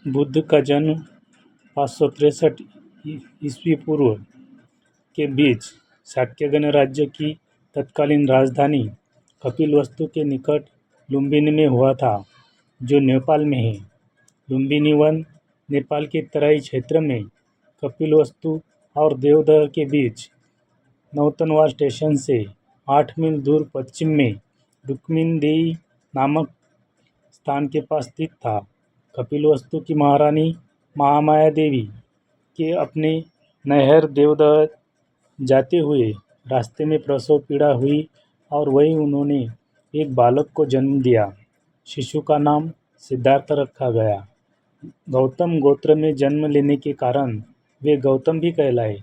बुद्ध का जन्म 563 ईस्वी पूर्व के बीच शाक्य गणराज्य की तत्कालीन राजधानी कपिलवस्तु के निकट लुम्बिनी में हुआ था, जो नेपाल में है। लुम्बिनी वन नेपाल के तराई क्षेत्र में कपिलवस्तु और देवदह के बीच नौतनवा स्टेशन से 8 मील दूर पश्चिम में रुक्मिणीदेई नामक स्थान के पास स्थित था। कपिलवस्तु की महारानी महामाया देवी के अपने नैहर देवदह जाते हुए रास्ते में प्रसव पीड़ा हुई और वहीं उन्होंने एक बालक को जन्म दिया। शिशु का नाम सिद्धार्थ रखा गया। गौतम गोत्र में जन्म लेने के कारण वे गौतम भी कहलाए।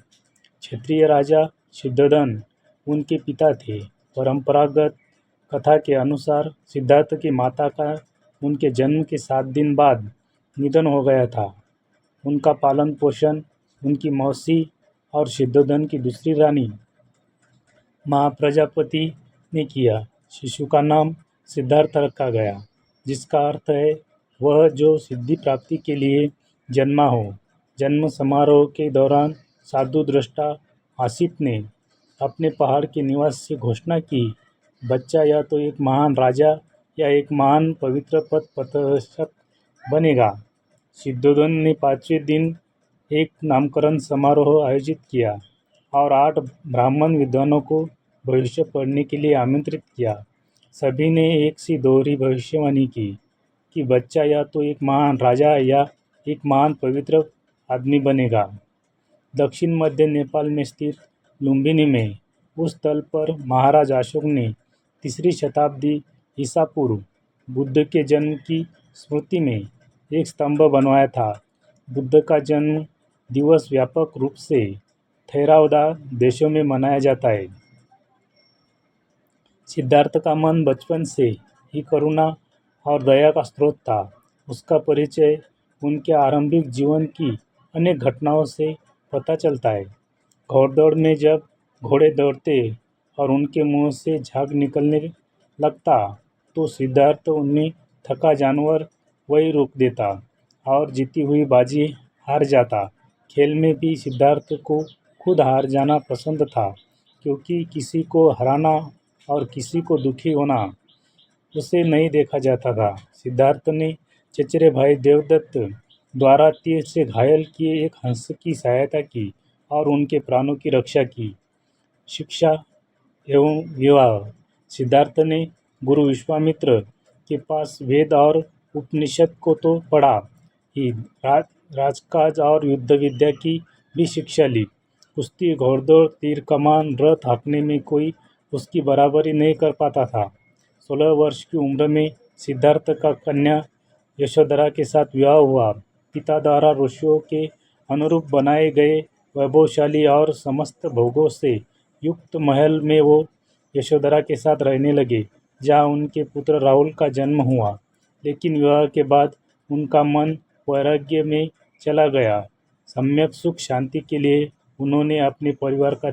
क्षत्रिय राजा शुद्धोधन उनके पिता थे। परंपरागत कथा के अनुसार सिद्धार्थ की माता का उनके जन्म के 7 दिन बाद निधन हो गया था। उनका पालन पोषण उनकी मौसी और शुद्धोधन की दूसरी रानी महाप्रजापति ने किया। शिशु का नाम सिद्धार्थ रखा गया, जिसका अर्थ है वह जो सिद्धि प्राप्ति के लिए जन्मा हो। जन्म समारोह के दौरान साधु दृष्टा आसित ने अपने पहाड़ के निवास से घोषणा की, बच्चा या तो एक महान राजा या एक महान पवित्र पथ प्रदर्शक बनेगा। शुद्धोधन ने 5वें दिन एक नामकरण समारोह आयोजित किया और 8 ब्राह्मण विद्वानों को भविष्य पढ़ने के लिए आमंत्रित किया। सभी ने एक सी दोहरी भविष्यवाणी की कि बच्चा या तो एक महान राजा या एक महान पवित्र आदमी बनेगा। दक्षिण मध्य नेपाल में स्थित लुम्बिनी में उस स्थल पर महाराज अशोक ने 3री शताब्दी ईसा पूर्व बुद्ध के जन्म की स्मृति में एक स्तंभ बनवाया था। बुद्ध का जन्म दिवस व्यापक रूप से थेरावदा देशों में मनाया जाता है। सिद्धार्थ का मन बचपन से ही करुणा और दया का स्रोत था। उसका परिचय उनके आरंभिक जीवन की अनेक घटनाओं से पता चलता है। घोड़दौड़ में जब घोड़े दौड़ते और उनके मुंह से झाग निकलने लगता तो सिद्धार्थ उनमें थका जानवर वही रोक देता और जीती हुई बाजी हार जाता। खेल में भी सिद्धार्थ को खुद हार जाना पसंद था, क्योंकि किसी को हराना और किसी को दुखी होना उसे नहीं देखा जाता था। सिद्धार्थ ने चचेरे भाई देवदत्त द्वारा तीर से घायल किए एक हंस की सहायता की और उनके प्राणों की रक्षा की। शिक्षा एवं विवाह। सिद्धार्थ ने गुरु विश्वामित्र के पास वेद और उपनिषद को तो पढ़ा ही, राजकाज और युद्ध विद्या की भी शिक्षा ली। कुश्ती, घोड़दौड़, तीर कमान, रथ हाँकने में कोई उसकी बराबरी नहीं कर पाता था। 16 वर्ष की उम्र में सिद्धार्थ का कन्या यशोधरा के साथ विवाह हुआ। पिता द्वारा ऋषियों के अनुरूप बनाए गए वैभवशाली और समस्त भोगों से युक्त महल में वो यशोधरा के साथ रहने लगे, जहाँ उनके पुत्र राहुल का जन्म हुआ। लेकिन विवाह के बाद उनका मन वैराग्य में चला गया। सम्यक सुख शांति के लिए उन्होंने अपने परिवार का